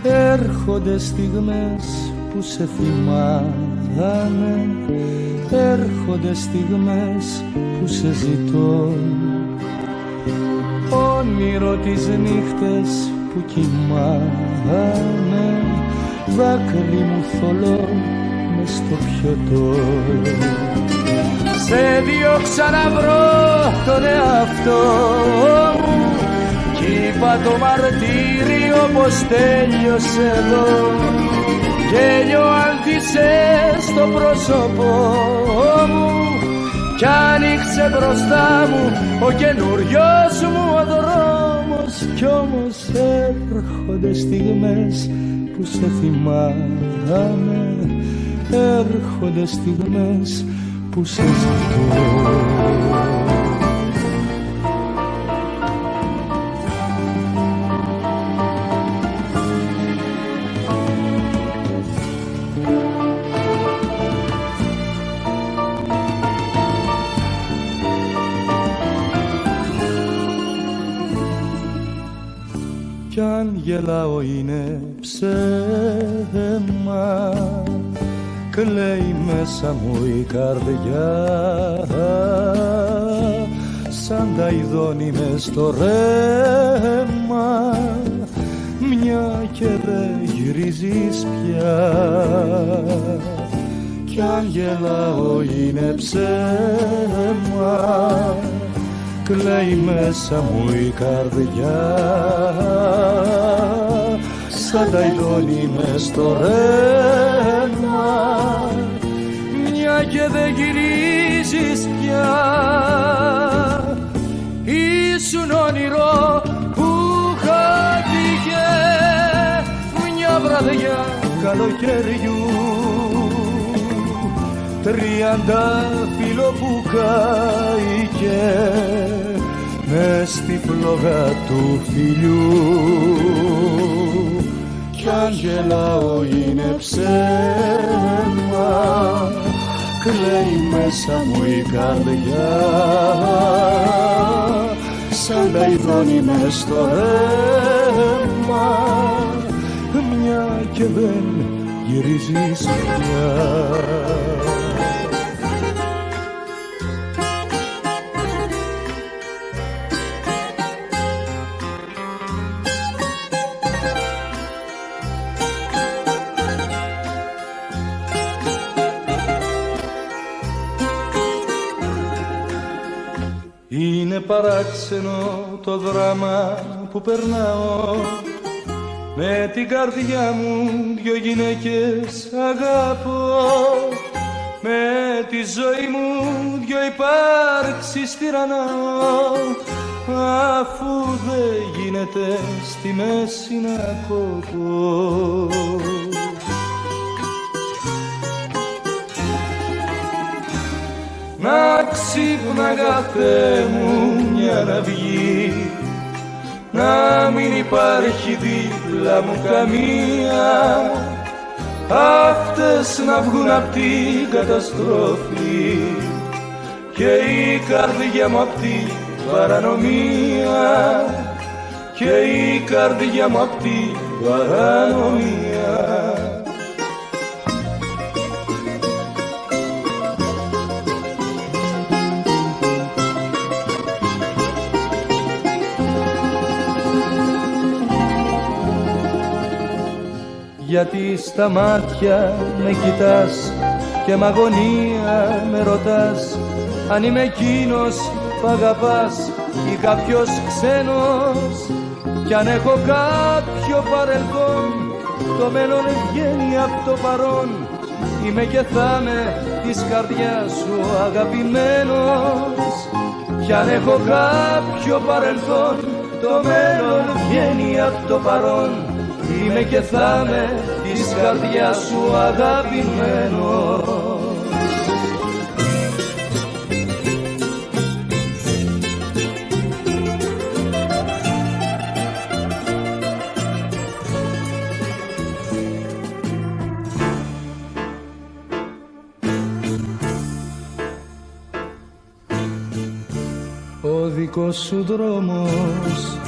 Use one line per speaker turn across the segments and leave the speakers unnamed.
Έρχονται στιγμές που σε θυμάμαι, έρχονται στιγμές που σε ζητώ, όνειρο τις νύχτες που κοιμάμαι, δάκρυ μου θολό μες στο πιωτό. Σε διώξα να βρω τον εαυτό μου κι είπα το μαρτύριο πως τέλειωσε εδώ. Γέλιο άνθησες στο πρόσωπό μου κι άνοιξε μπροστά μου ο καινούριος μου ο δρόμος. Κι όμως έρχονται στιγμές που σε θυμάμαι, έρχονται στιγμές που σε ζητώ. Κι αν γελάω είναι ψέμα, κλαίει μέσα μου η καρδιά, σαν τα ειδώνει μες στο ρέμα, μια και δεν γυρίζεις πια. Κι αν γελάω είναι ψέμα, κλαίει μέσα μου η καρδιά, σαν τα ειδώνει μες στο ρέμα, μια και δεν γυρίζεις πια. Ήσουν όνειρο που χάθηκε μια βραδιά καλοκαιριού, τριαντάφυλλο που κάηκε μες στη φλόγα του φιλιού. Κι αν γελάω είναι ψέμα, κλαίει μέσα μου η καρδιά, σαν τα ειδώνει μες στο ρέμα, μια και δεν γυρίζεις πια. Είναι παράξενο το δράμα που περνάω, με την καρδιά μου δυο γυναίκες αγαπώ, με τη ζωή μου δυο υπάρξεις τυραννάω, αφού δεν γίνεται στη μέση να κοπώ. Να ξύπναγα Θεέ μου μια να βγει, να μην υπάρχει δίπλα μου καμία, αυτές να βγουν απ' την καταστροφή και η καρδιά μου απ' την παρανομία, και η καρδιά μου απ' την παρανομία. Γιατί στα μάτια με κοιτάς και μ' αγωνία με ρωτάς αν είμαι εκείνος που αγαπάς ή κάποιος ξένος. Κι αν έχω κάποιο παρελθόν, το μέλλον βγαίνει απ' το παρόν. Είμαι και θα είμαι της καρδιάς σου αγαπημένος. Κι αν έχω κάποιο παρελθόν, το μέλλον βγαίνει απ' το παρόν. Είμαι και θα είμαι της καρδιάς σου αγαπημένος. Ο δικός σου δρόμος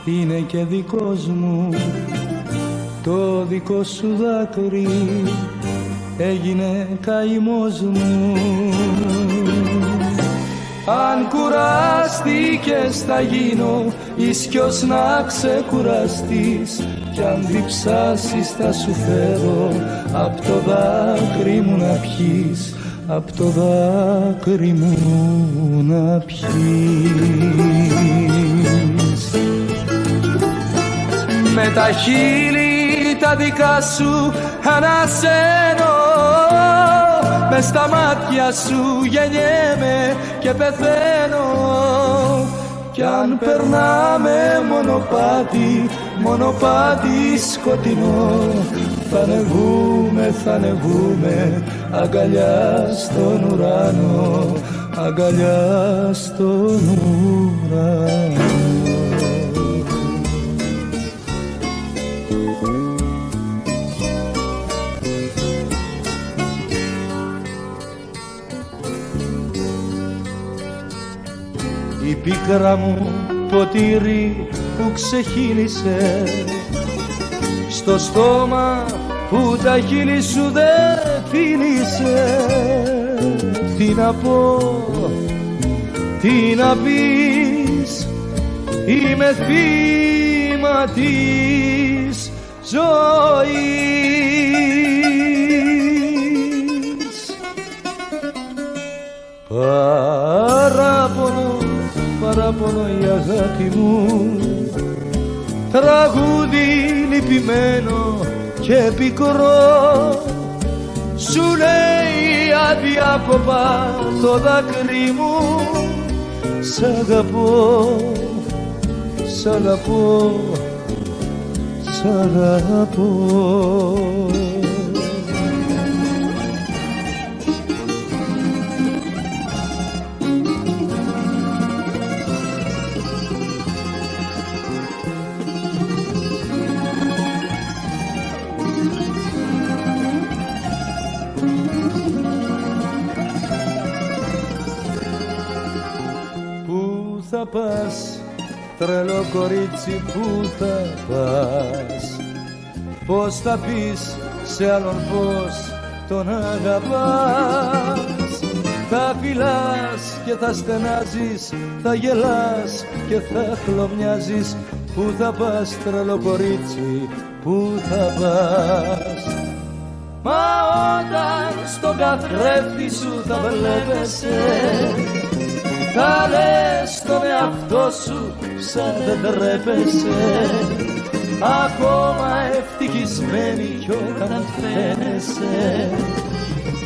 είναι και δικός μου, το δικό σου δάκρυ έγινε καημός μου. Αν κουράστηκες θα γίνω ίσκιος να ξεκουραστείς, κι αν διψάσεις θα σου φέρω απ' το δάκρυ μου να πιείς, απ' το δάκρυ μου να πιείς. Με τα χείλη τα δικά σου ανασένω, μες στα μάτια σου γεννιέμαι και πεθαίνω. Κι αν περνάμε μονοπάτι, μονοπάτι σκοτεινό, θα ανεβούμε, θα ανεβούμε αγκαλιά στον ουρανό, αγκαλιά στον ουρανό. Η πίκρα μου ποτήρι που ξεχύλισε, στο στόμα που τα χείλη σου δεν φίλησε. Τι να πω, τι να πεις, είμαι θύμα της ζωής. Παράπονο, παράπονο η αγάπη μου, τραγούδι λυπημένο και πικρό, σου λέει αδιάκοπα το δάκρυ μου. Σ' αγαπώ, σ' αγαπώ, σ' αγαπώ. Θα πας, τρελό κορίτσι, πού θα πας, πώς θα πεις σε άλλον πως τον αγαπάς. Θα φυλάς και θα στενάζεις, θα γελάς και θα χλωμιάζεις. Πού θα πας, τρελό κορίτσι, πού θα πας. Μα όταν στον καθρέφτη σου θα βλέπεσαι, θα λες στον εαυτό σου σαν δεν τρέπεσαι, ακόμα ευτυχισμένη κι όταν φαίνεσαι.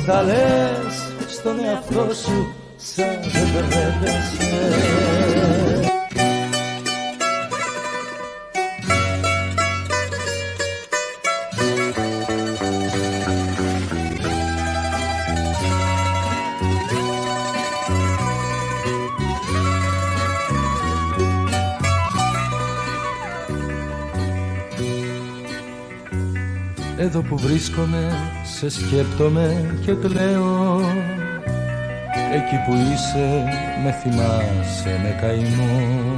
Θα λες στον εαυτό σου σαν δεν τρέπεσαι. Εδώ που βρίσκομαι, σε σκέπτομαι και κλαίω. Εκεί που είσαι, με θυμάσαι με καημό.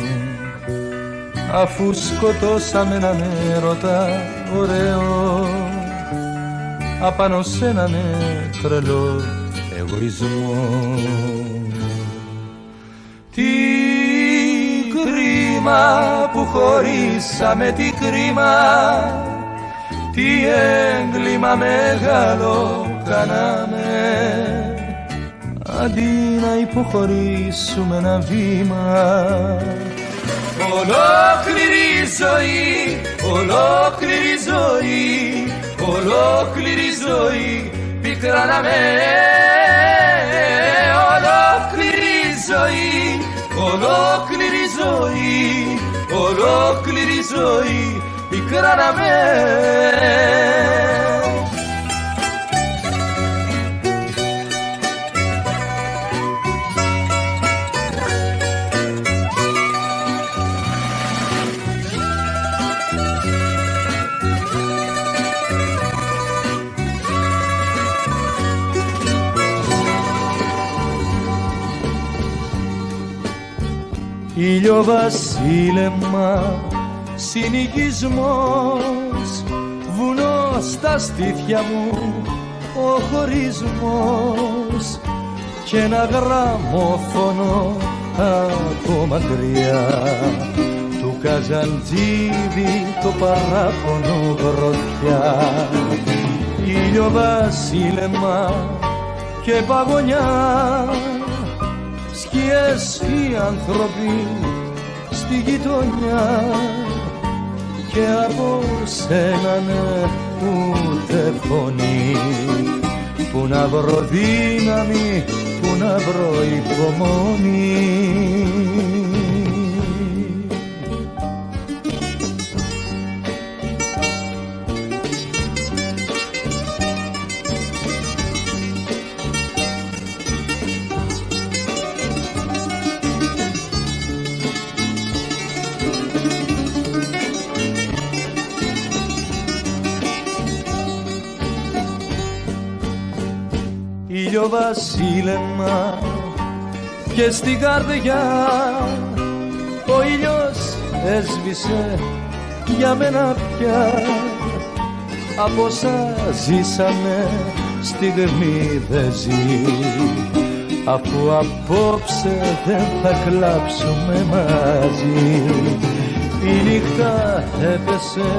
Αφού σκοτώσαμε έναν έρωτα ωραίο, απάνω σ' έναν τρελό εγωισμό. Τι κρίμα που χωρίσαμε, τι κρίμα, τι έγκλημα μεγάλο κάναμε. Αντί να υποχωρήσουμε ένα βήμα, ολόκληρη ζωή, ολόκληρη ζωή, ολόκληρη ζωή πικράναμε. Ολόκληρη ζωή, ολόκληρη ζωή, ολόκληρη ζωή πικράναμε. Ηλιοβασίλεμα, συνοικισμός, βουνό στα στήθια μου, ο χωρισμός και ένα γραμμόφωνο από μακριά του Καζαντζίδη το παράπονο γροθιά. Ηλιοβασίλεμα και παγωνιά, σκιές οι άνθρωποι στη γειτονιά και από σένα ναι ούτε φωνή. Πού να βρω δύναμη, πού να βρω υπομονή. Ηλιοβασίλεμα και στην καρδιά ο ήλιος έσβησε για μένα πια. Από όσα ζήσαμε στιγμή δεν ζει, αφού απόψε δεν θα κλάψουμε μαζί. Η νύχτα έπεσε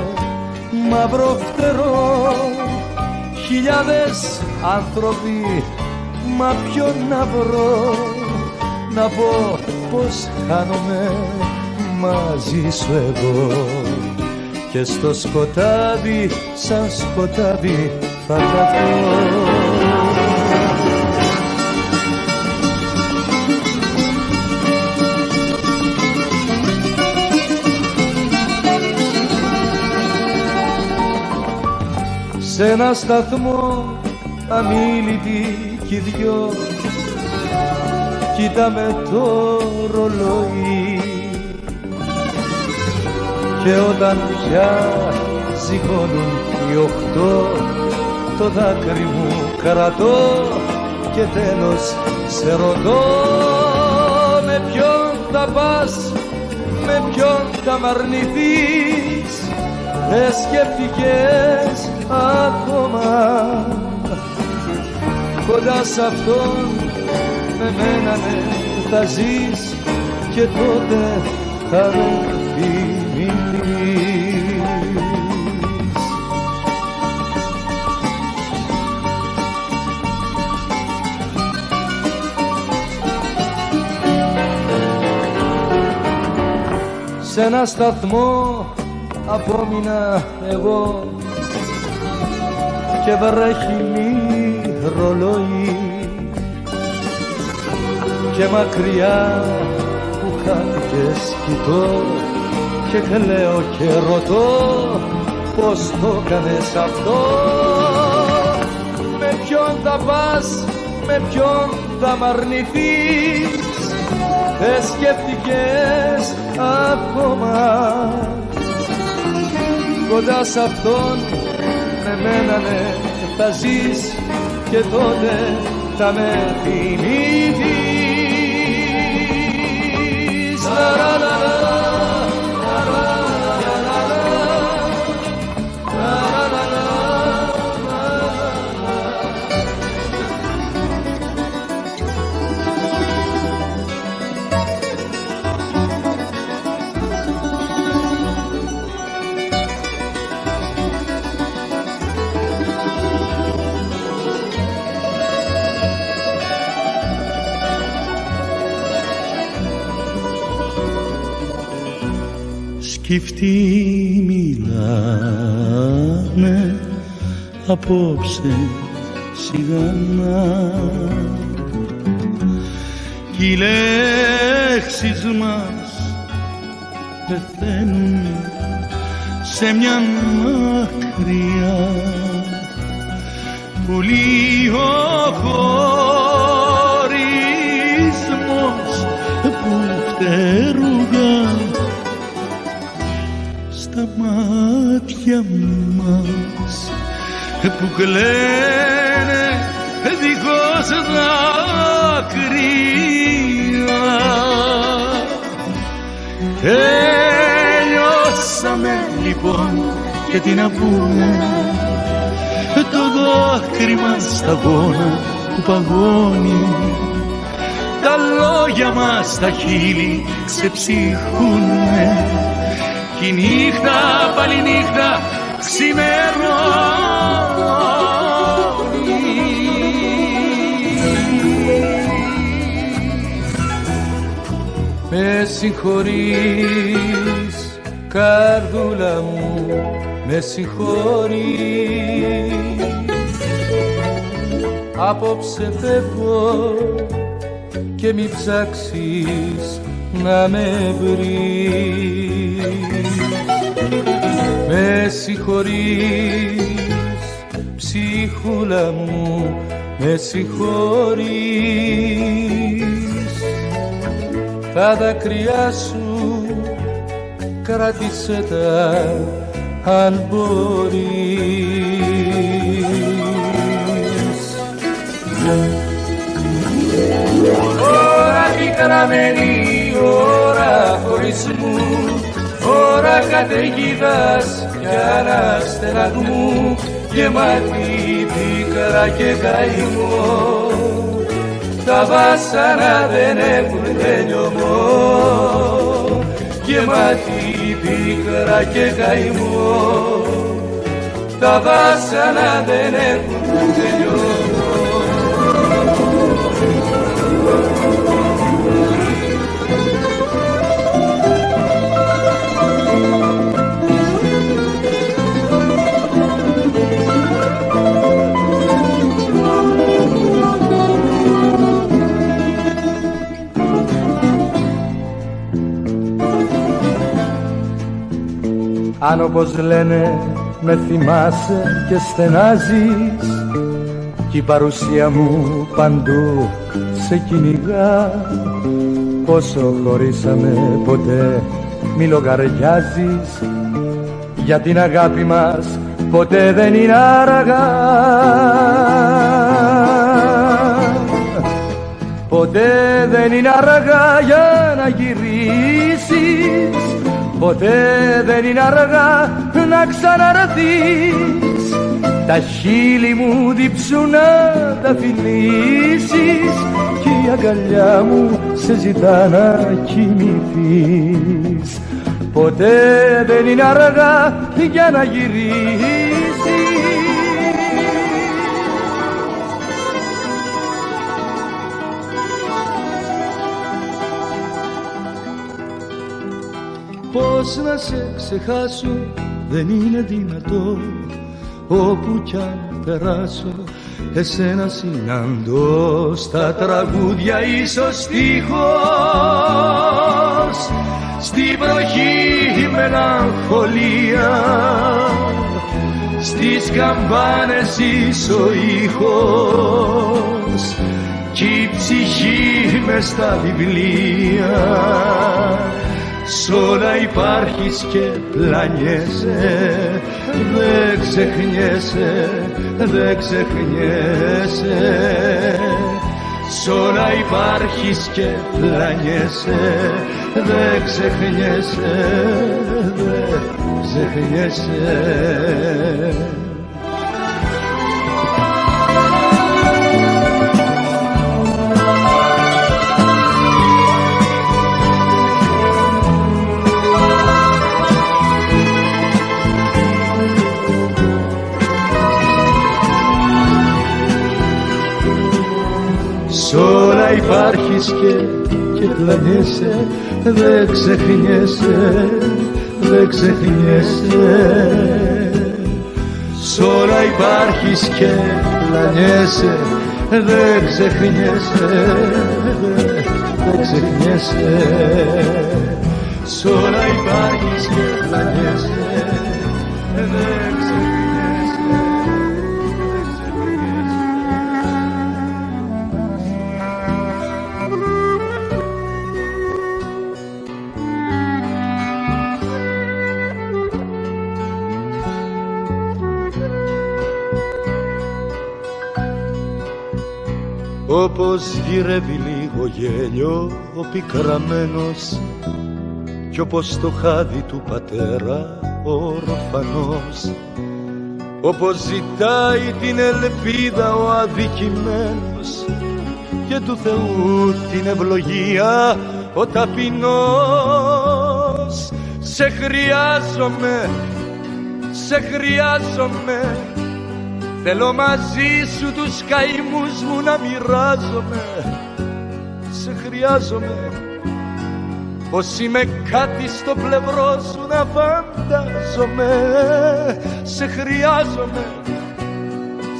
μαύρο φτερό, χιλιάδες άνθρωποι, μα ποιον να βρω, να πω πως χάνομαι μαζί σου εγώ. Και στο σκοτάδι, σαν σκοτάδι θα καθώ. Σ' ένα σταθμό αμίλητοι κι οι δυο, κοίταμε το ρολόι και όταν πια σηκώνουν οι 8 το δάκρυ μου κρατώ και τέλος σε ρωτώ, με ποιον θα πας, με ποιον θα μ' αρνηθείς, δεν σκέφτηκες ακόμα. Κοντά σ' αυτόν με μένα ναι θα ζεις και τότε θα με θυμηθείς. Σ' ένα σταθμό απόμεινα εγώ και βρέχει ρολόι και μακριά που χάθηκες κοιτώ και κλαίω και ρωτώ πως το κάνες αυτό. Με ποιον θα πας, με ποιον θα μ' αρνηθείς, δεν σκέφτηκες ακόμα. Κοντά σ' αυτόν με μένα ναι θα ζεις και τότε θα με θυμηθείς.
Σκυφτοί μιλάνε απόψε σιγανά κι οι λέξεις μας πεθαίνουν σε μια μακριά που λίγο χωρισμός που φτερούγα στα μάτια μας που κλαίνε δίχως δάκρυα και τι να πούμε, το δάκρυ μας σταγόνα που παγώνει, τα λόγια μας τα χείλη ξεψύχουνε κι η νύχτα πάλι νύχτα ξημερώνει.
Με συγχωρείς καρδούλα μου, με συγχωρείς, απόψε φεύγω και μη ψάξεις να με βρεις. Με συγχωρείς ψυχούλα μου, με συγχωρείς, τα δάκρυά σου κράτησε τα αν μπορείς. Ώρα πικραμένη, ώρα χωρισμού, ώρα καταιγίδας κι αναστεναγμού, γεμάτη πίκρα και καημό, τα βάσανα δεν έχουν τελειωμό, γεμάτη πίκρα και καημό, τα βάσανα δεν έχουν τελειωμό. Αν όπως λένε με θυμάσαι και στενάζεις κι η παρουσία μου παντού σε κυνηγά, πόσο χωρίσαμε ποτέ μη λογαριάζεις, για την αγάπη μας ποτέ δεν είναι αργά. Ποτέ δεν είναι αργά για να γυρίσεις, ποτέ δεν είναι αργά να ξαναρθείς, τα χείλη μου διψούν να τα φιλήσεις κι η αγκαλιά μου σε ζητά να κοιμηθείς. Ποτέ δεν είναι αργά για να γυρίσεις. Πώς να σε ξεχάσω δεν είναι δυνατό, όπου κι αν περάσω εσένα συναντώ. Στα τραγούδια ίσως στίχος, στην βροχή μελαγχολία, στις καμπάνες ίσο ήχος κι η ψυχή μες στα βιβλία. Σ' όλα υπάρχεις και πλανιέσαι, δεν ξεχνιέσαι, δεν ξεχνιέσαι. Σ' όλα υπάρχεις και πλανιέσαι, δεν ξεχνιέσαι, δεν ξεχνιέσαι. Σ' όλα υπάρχεις και πλανιέσαι, δεν ξεχνιέσαι, δεν ξεχνιέσαι. Σ' όλα υπάρχεις και πλανιέσαι, δεν ξεχνιέσαι, δεν ξεχνιέσαι. Σ' όλα υπάρχεις και πλανιέσαι, δεν ξεχνιέσαι. Όπως γυρεύει λίγο γέλιο ο πικραμένος κι όπως το χάδι του πατέρα ορφανός, όπως ζητάει την ελπίδα ο αδικημένος και του Θεού την ευλογία ο ταπεινός. Σε χρειάζομαι, σε χρειάζομαι, θέλω μαζί σου τους καημούς μου να μοιράζομαι. Σε χρειάζομαι, πως είμαι κάτι στο πλευρό σου να φαντάζομαι. Σε χρειάζομαι,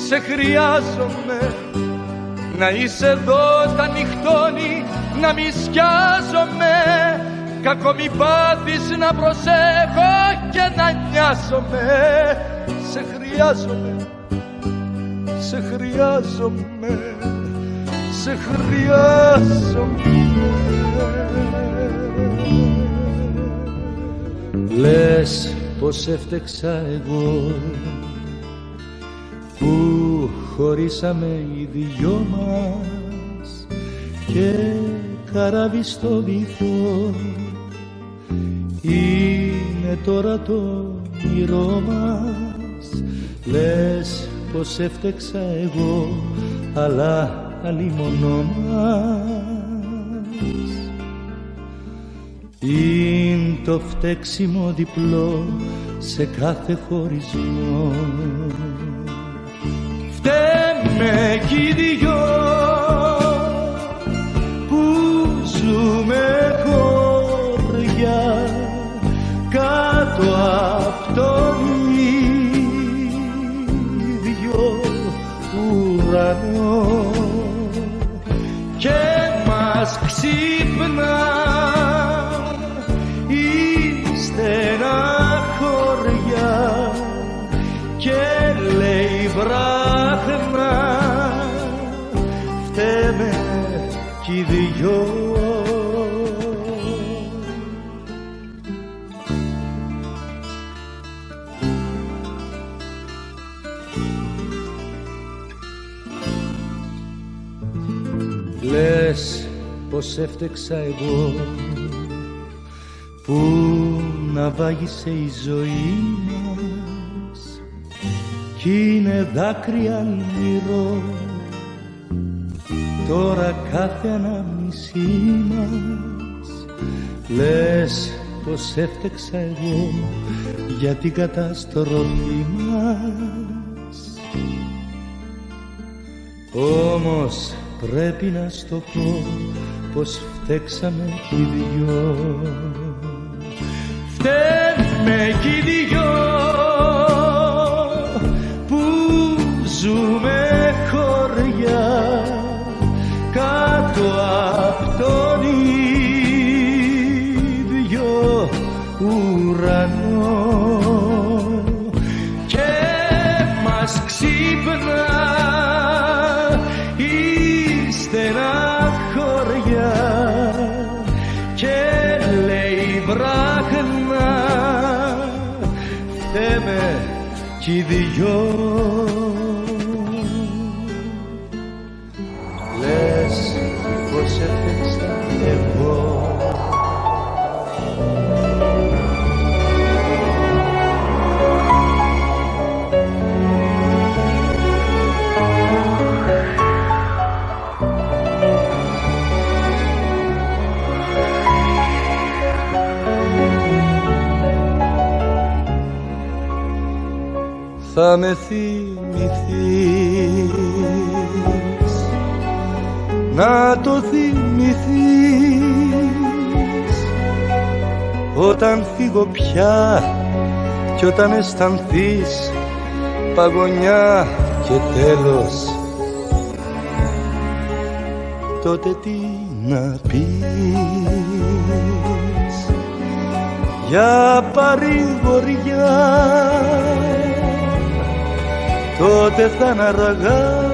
σε χρειάζομαι, να είσαι εδώ τα νυχτώνει, να μη σκιάζομαι. Κακό μη πάθεις να προσέχω και να νοιάζομαι. Σε χρειάζομαι, σε χρειάζομαι, σε χρειάζομαι. Λες πως έφτεξα εγώ που χωρίσαμε οι δυο μας και καράβι στο βυθό είναι τώρα το όνειρό μας. Λες πως έφτεξα εγώ, αλλά αλλήμωνο μας. Είναι το φταίξιμο διπλό σε κάθε χωρισμό. Φταίμε κι οι δυο που ζούμε χωριά κάτω απ' τον ίδιο ουρανό και μας ξύπνα η στεναχωριά και λέει βράχνα φταίμε κι οι δυο. Λες πως έφτεξα εγώ που να βάγισε η ζωή μας κι είναι δάκρυα αλμυρό τώρα κάθε ανάμνησή μας. Λες πως έφτεξα εγώ για την καταστροφή μας, όμως πρέπει να στο πω πως φταίξαμε κι οι δυο. Φταίμε κι οι δυο που ζούμε χωριά κάτω απ' τον ίδιο ουρανό και μας ξύπνα στεναχωριά και λέει βράχνα φταίμε κι οι δυο. Λες πως έφτεξα εγώ θα με θυμηθείς, να το θυμηθείς όταν φύγω πια κι όταν αισθανθείς παγωνιά και τέλος. Τότε τι να πεις για παρηγοριά, τότε θα είναι αργά,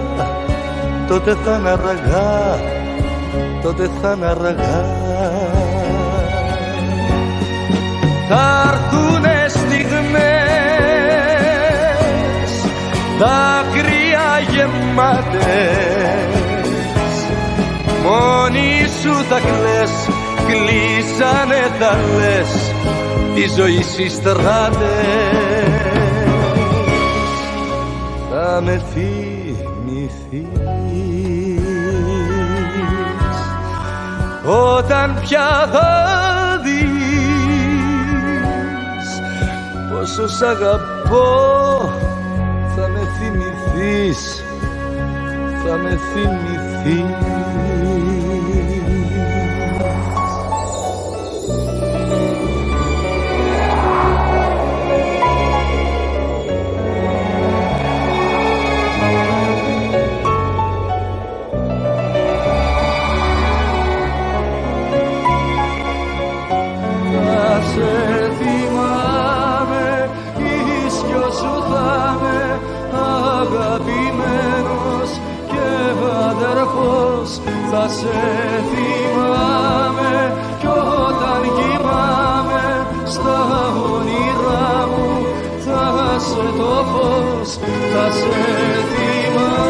τότε θα είναι αργά, τότε θα είναι αργά. Θα έρθουνε στιγμές, δάκρυα γεμάτες, μόνη σου θα κλαις κλείσανε θα λες τη ζωή στις στράτες. Θα με θυμηθείς όταν πια θα δεις πόσο σ' αγαπώ. Θα με θυμηθείς, θα με θυμηθείς. Θα σε θυμάμαι κι όταν κοιμάμαι στα όνειρά μου θα σε το φως, θα σε θυμάμαι.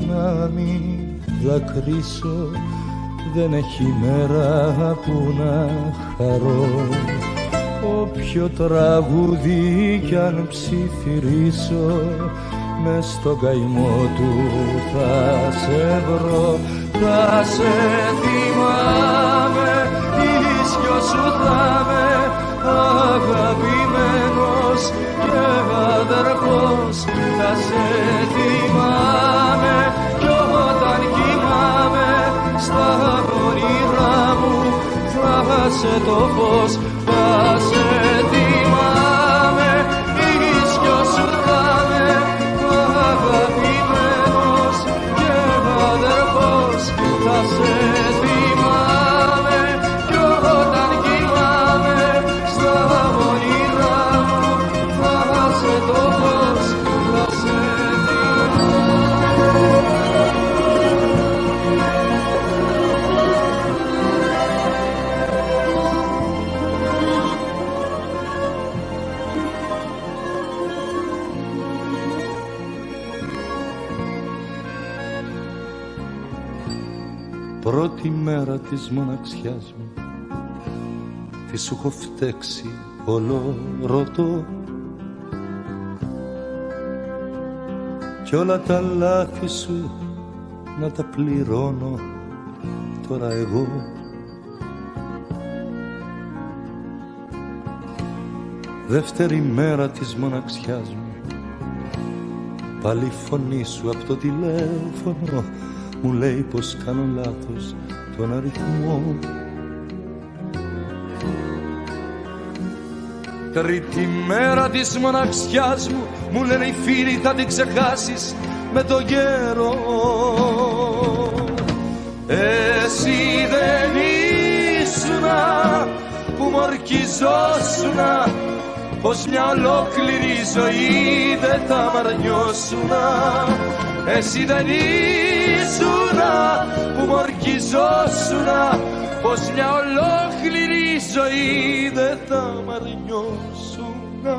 Να μην δακρύσω, δεν έχει μέρα που να χαρώ. Όποιο τραγούδι κι αν ψιθυρίσω, μες στον καημό του θα σε βρω. Θα σε θυμάμαι, ίσιο σου θα με, αγαπημένος και αδερφός. Θα σε θυμάμαι κι όταν κοιμάμαι στα όνειρά μου θα σε το φως. Θα σε θυμάμαι, ίσιο σου θα με, αγαπημένος και αδερφός. Θα σε θυμάμαι κι όταν κοιμάμαι στα όνειρά μου θα σε το φως. Θα σε πρώτη μέρα της μοναξιάς μου, τι σου έχω φταίξει όλο ρωτώ, κι όλα τα λάθη σου να τα πληρώνω τώρα εγώ. Δεύτερη μέρα της μοναξιάς μου, πάλι η φωνή σου από το τηλέφωνο μου λέει πως κάνω λάθος τον αριθμό. Τρίτη μέρα της μοναξιάς μου, μου λένε οι φίλοι θα την ξεχάσεις με το γέρο. Εσύ δεν ήσουνα που μ' ορκιζόσουνα, πως μια ολόκληρη ζωή δεν θα μ' αρνιώσουνα. Εσύ δεν ήσουνα που μ' ορκιζόσουνα, πως μια ολόκληρη ζωή δεν θα μ' αρνιώσουνα.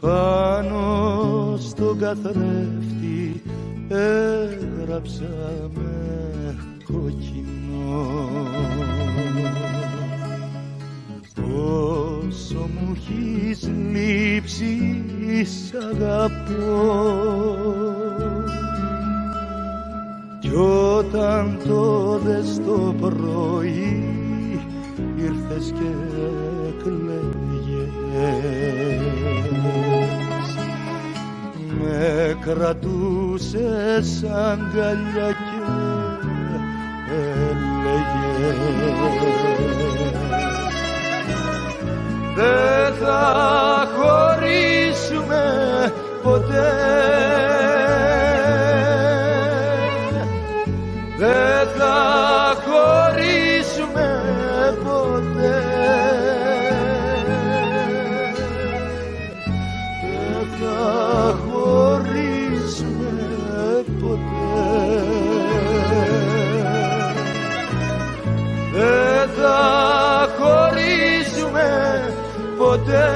Πάνω στον καθρέφτη έγραψα με κόκκινο πόσο μου έχεις λείψει, σ' αγαπώ. Κι όταν το δες το πρωί ήρθες και κλαίγες, με κρατούσες αγκαλιά και έλεγες δεν θα χωρίσουμε ποτέ, δεν θα χωρίσουμε ποτέ, δεν θα χωρίσουμε ποτέ, δεν θα χωρίσουμε ποτέ.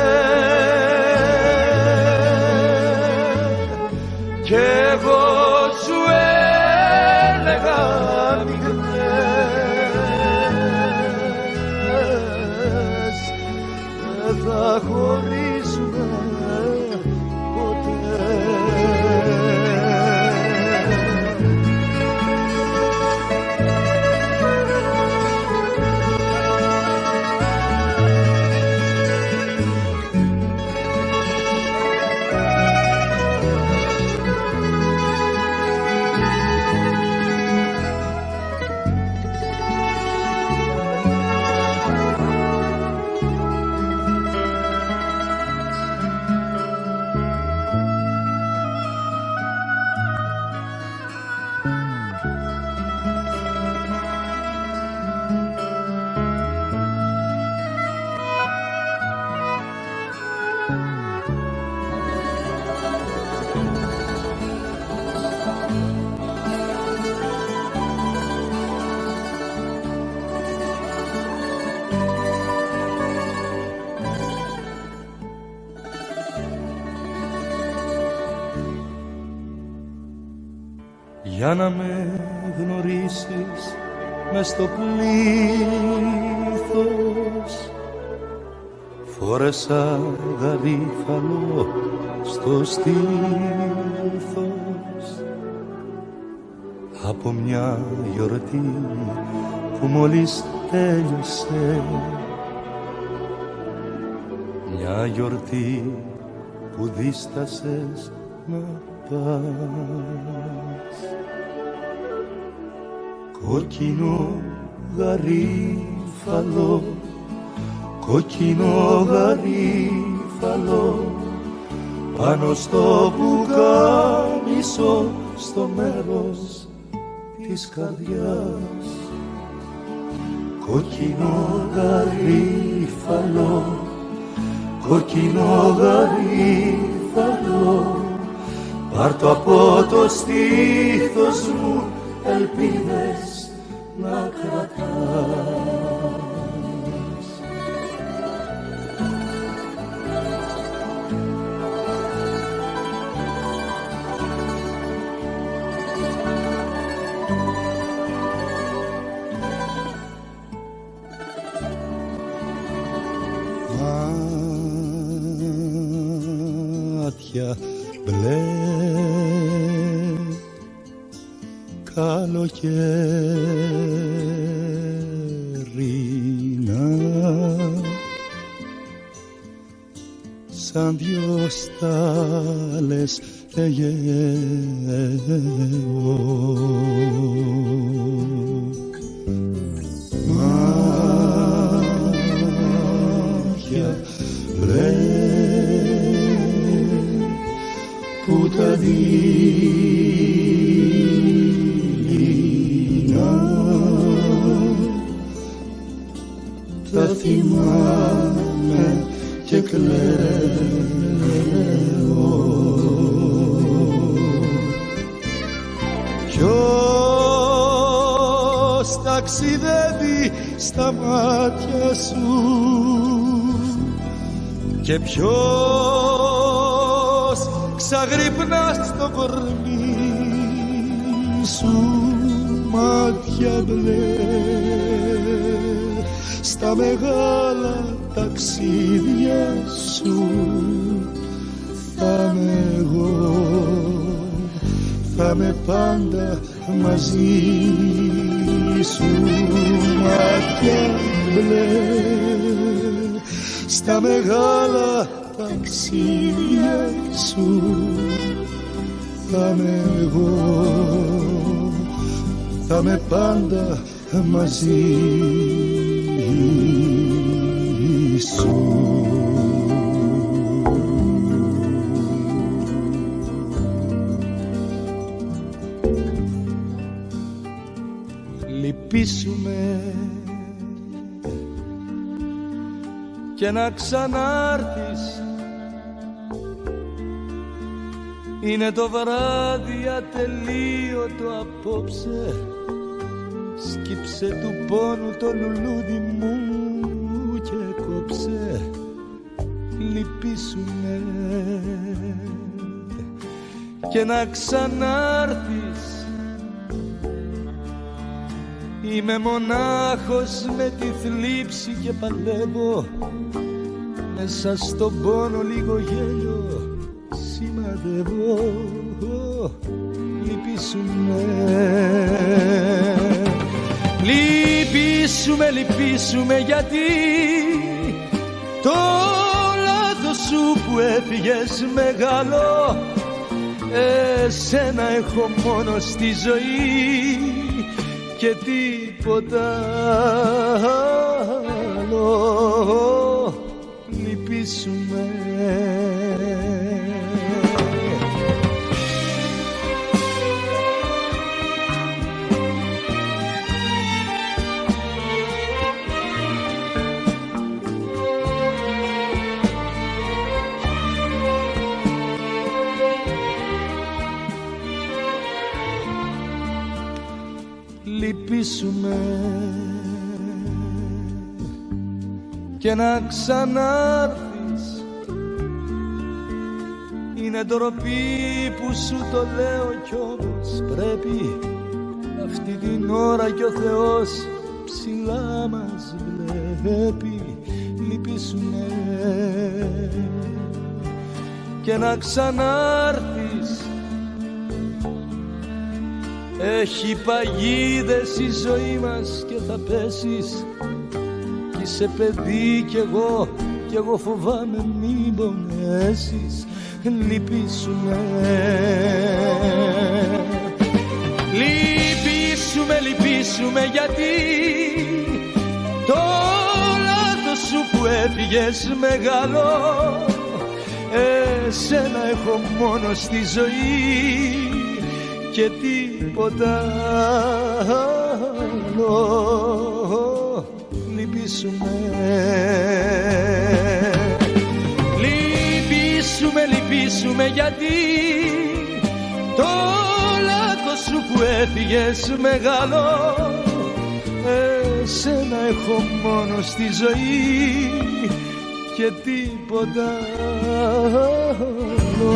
Κι εγώ σου έλεγα μηχανές, δεν θα χωρίσουμε ποτέ. Για να με γνωρίσεις μες στο πλήθος, φόρεσα γαρίφαλο στο στήθος. Από μια γιορτή που μόλις τέλειωσε, μια γιορτή που δίστασες να πας. Κόκκινο γαρίφαλο, κόκκινο γαρίφαλο, πάνω στο πουκάμισο, στο μέρος της καρδιάς. Κόκκινο γαρίφαλο, κόκκινο γαρίφαλο, πάρ' το από το στήθος μου, ελπίδες να κρατάς. Μάτια μπλε καλοκαίρινα, σαν δυο στάλες εγώ. Μάτια μπλε που τα θα θυμάμαι και κλαίω. Ποιος ταξιδεύει στα μάτια σου και ποιος ξαγρυπνά στο κορμί σου, μάτια μπλε, στα μεγάλα ταξίδια σου θα είμαι εγώ, θα είμαι πάντα μαζί σου. Μάτια μπλε, στα μεγάλα ταξίδια σου θα είμαι εγώ, θα είμαι πάντα μαζί σου. και να ξανάρθεις. Είναι το βράδυ ατελείωτο απόψε, σκύψε του πόνου το λουλούδι μου και κόψε, λυπήσουνε και να ξανάρθεις. Είμαι μονάχος με τη θλίψη και παλεύω, μέσα στον πόνο λίγο γέλιο σημαδεύω, λυπήσουνε. Λυπήσουνε, λυπήσουνε γιατί το λάθος σου που έφυγες μεγάλο, εσένα έχω μόνο στη ζωή και τίποτα άλλο. Λυπήσουνε. Λυπήσουνε και να ξανάρθεις. Είναι ντροπή που σου το λέω κι όμως πρέπει, αυτή την ώρα κι ο Θεός ψηλά μας βλέπει. Λυπήσουνε και να ξανάρθεις. Έχει παγίδες η ζωή μας και θα πέσεις, κι είσαι παιδί κι εγώ φοβάμαι μην πονέσεις. Λυπήσουνε. Λυπήσουνε, λυπήσουνε γιατί το λάθος σου που έφυγες μεγάλο, εσένα έχω μόνο στη ζωή και τίποτα άλλο. Λυπήσουνε. Λυπήσουνε, λυπήσουνε γιατί το λάθος σου που έφυγες μεγάλο, εσένα έχω μόνο στη ζωή και τίποτα άλλο.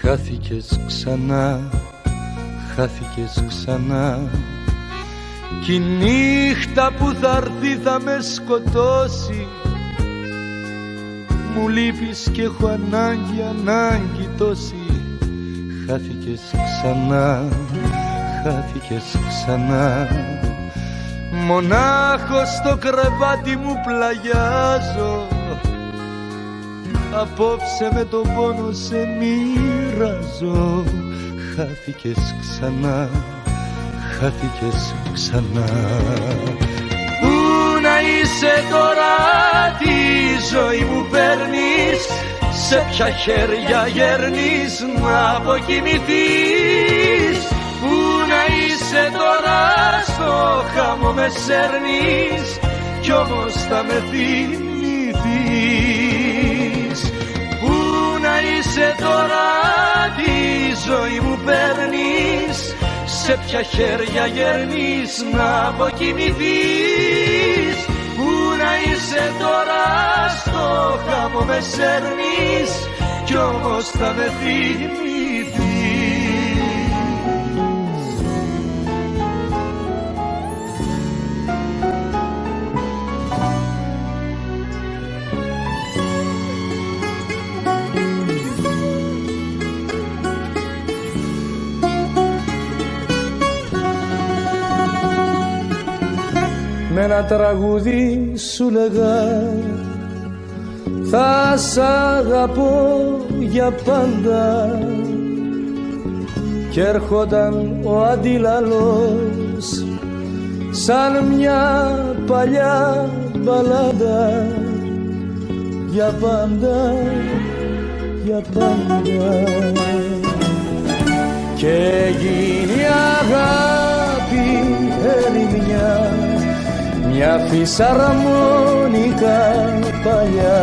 Χάθηκες ξανά, χάθηκες ξανά, κι η νύχτα που θa'ρθεί θα με σκοτώσει. Μου λείπεις κι έχω ανάγκη, ανάγκη τόση. Χάθηκες ξανά, χάθηκες ξανά, μονάχος στο κρεβάτι μου πλαγιάζω. Απόψε με τον πόνο σε μοιράζω. Χάθηκες ξανά, χάθηκες ξανά. Πού να είσαι τώρα, τη ζωή μου παίρνεις, σε ποια χέρια γέρνεις να αποκοιμηθείς. Πού να είσαι τώρα, στο χάμο με σέρνεις κι όμως θα με θυμηθείς. Πού να είσαι τώρα, τη ζωή μου παίρνεις, σε ποια χέρια γέρνεις να αποκοιμηθείς. Πού να είσαι τώρα, στο χάμο με σέρνεις κι όμως θα με θυμηθείς. Με ένα τραγούδι σου λέγα θα σ' αγαπώ για πάντα. Κι έρχονταν ο αντίλαλος σαν μια παλιά μπαλάντα, για πάντα, για πάντα. Και γίνει αγάπη ερημιά, μια φυσαρμόνικα παλιά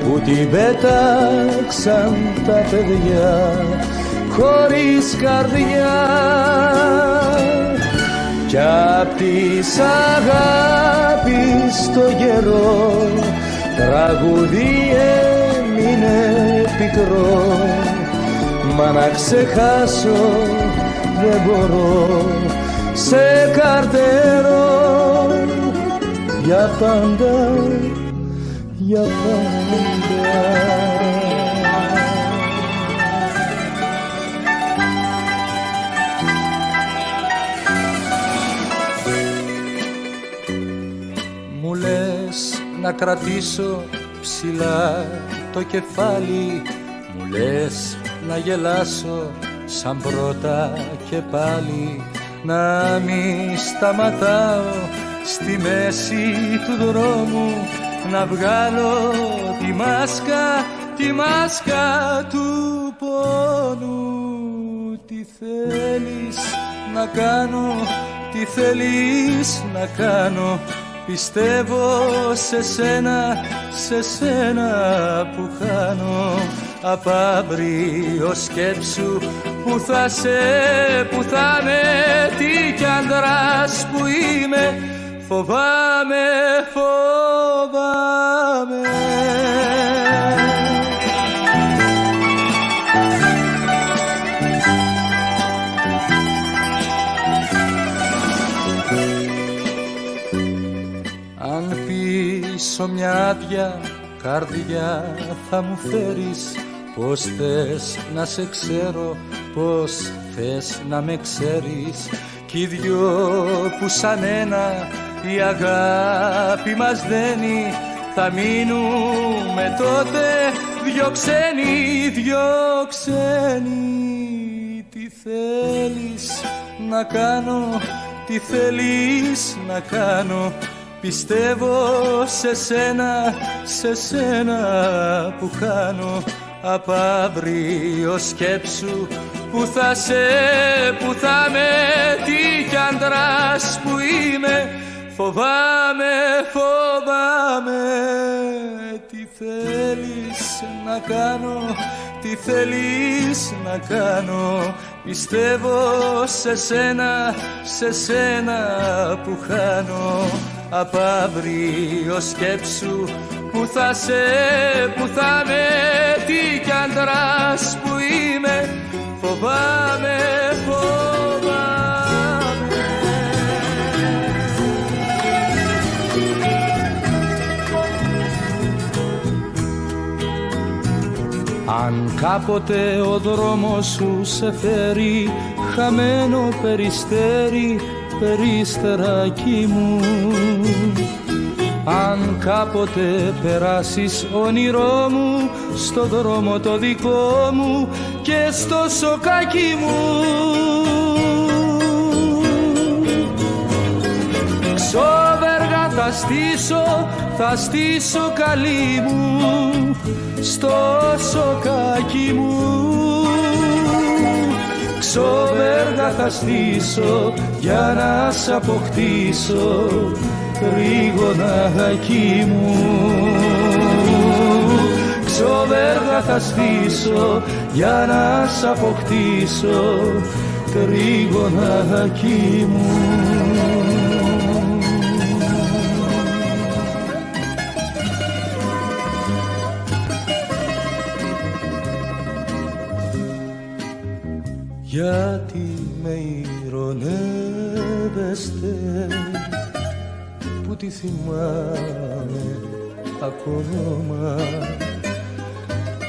που την πέταξαν τα παιδιά χωρίς καρδιά. Κι απ' της αγάπης το καιρό τραγούδι έμεινε πικρό, μα να ξεχάσω δεν μπορώ σε καρτερό, για πάντα, για πάντα.
Μου λες να κρατήσω ψηλά το κεφάλι, μου λες να γελάσω σαν πρώτα και πάλι, να μη σταματάω στη μέση του δρόμου, να βγάλω τη μάσκα του πόνου. Τι θέλεις να κάνω, τι θέλεις να κάνω, πιστεύω σε σένα που χάνω. Απ' αύριο σκέψου που θα με, τι κι άντρας που είμαι, φοβάμαι. Αν πίσω μια άδεια καρδιά θα μου φέρεις, πώς θες να σε ξέρω, πώς θες να με ξέρεις, κι οι δυο που σαν ένα η αγάπη μας δένει, θα μείνουμε τότε δυο ξένοι. Τι θέλεις να κάνω, τι θέλεις να κάνω, πιστεύω σε σένα που χάνω. Απ' αύριο σκέψου που θα με, τι κι άντρας που είμαι, φοβάμαι. Τι θέλεις να κάνω, τι θέλεις να κάνω, πιστεύω σε σένα που χάνω. Απ' αύριο σκέψου που θα με, τι κι άντρας που είμαι, φοβάμαι.
Αν κάποτε ο δρόμος σου σε φέρει χαμένο περιστέρι, περιστεράκι μου, αν κάποτε περάσεις όνειρό μου στο δρόμο το δικό μου και στο σοκάκι μου, ξόβεργα θα στήσω καλή μου στο σοκάκι μου, ξόβεργα θα στήσω για να σ' αποκτήσω τρίγωνάκι μου. Ξόβεργα θα στήσω για να σ' αποκτήσω τρίγωνάκι μου. Γιατί με ηρωνεύεστε που τη θυμάμαι ακόμα,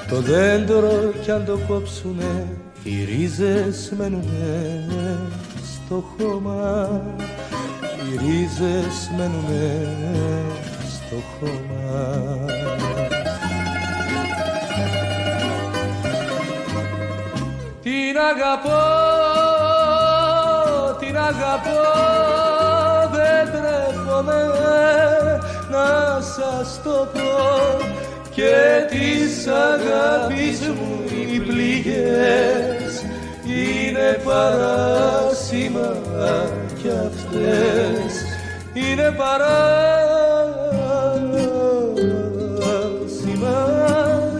το δέντρο κι αν το κόψουνε οι ρίζες μένουνε στο χώμα, οι ρίζες μένουνε στο χώμα. την αγαπώ, την αγαπώ, δεν τρέπομαι να σας το πω, και της αγάπης μου οι πληγές είναι παράσημα κι αυτές είναι παράσημα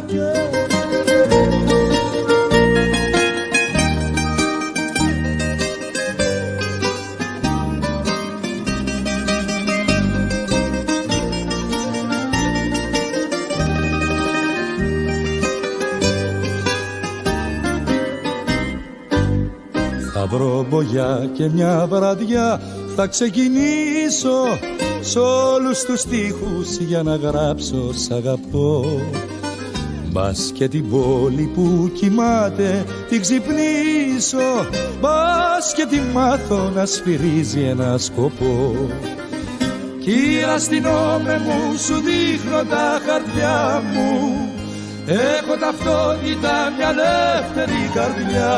κι
Θα βρω μπογιά και μια βραδιά θα ξεκινήσω σ' όλους τους στίχους για να γράψω σ' αγαπώ. Μπας και την πόλη που κοιμάται την ξυπνήσω, μπας και τη μάθω να σφυρίζει ένα σκοπό. Κύρα στηνόμαι μου, σου δείχνω τα χαρτιά μου, έχω ταυτότητα μια ελεύθερη καρδιά.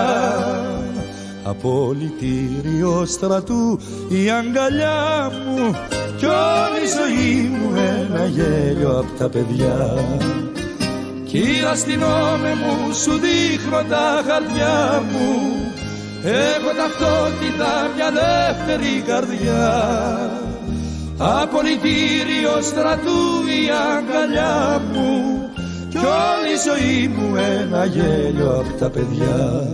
Απολυτήριο στρατού η αγκαλιά μου, κι όλη η ζωή μου ένα γέλιο απ' τα παιδιά. Κύρα στηνόμαι μου, σου δείχνω τα χαρτιά μου, έχω ταυτότητα μια ελεύθερη καρδιά. Απολυτήριο στρατού η αγκαλιά μου, κι όλη η ζωή μου ένα γέλιο απ' τα παιδιά.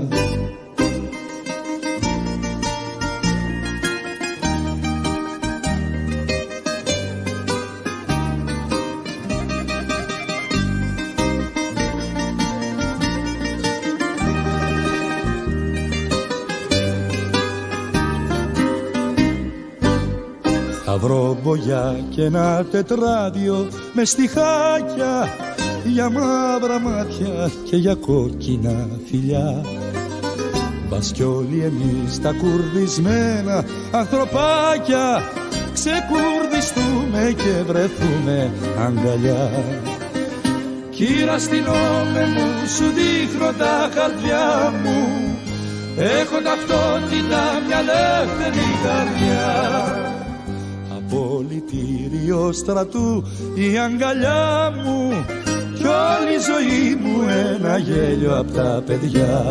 Θα βρω μπογιά και ένα τετράδιο με στιχάκια για μαύρα μάτια και για κόκκινα φιλιά. Μπας κι όλοι εμείς τα κουρδισμένα ανθρωπάκια ξεκουρδιστούμε και βρεθούμε αγκαλιά. Κύρα στηνόμαι μου, σου δείχνω τα χαρτιά μου, έχω ταυτότητα μια ελεύθερη καρδιά. Απολυτήριο στρατού η αγκαλιά μου, κι όλη η ζωή μου ένα γέλιο απ' τα παιδιά.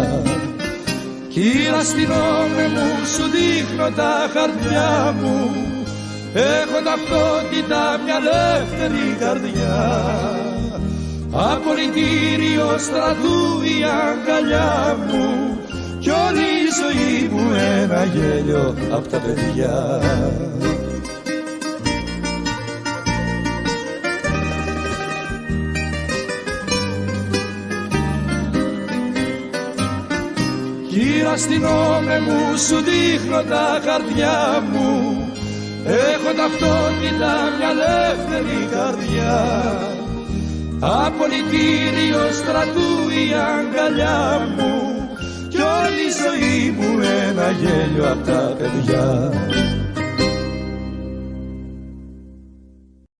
Κύρα στηνόμαι μου, σου δείχνω τα χαρτιά μου, έχω ταυτότητα μια ελεύθερη καρδιά. Απολυτήριο στρατού η αγκαλιά μου, κι όλη η ζωή μου ένα γέλιο απ' τα παιδιά. Κύρα στηνόμαι μου, σου δείχνω τα χαρτιά μου, έχω ταυτότητα μια ελεύθερη καρδιά. Απολυτήριο στρατού η αγκαλιά μου, κι όλη η ζωή μου ένα γέλιο απ' τα παιδιά.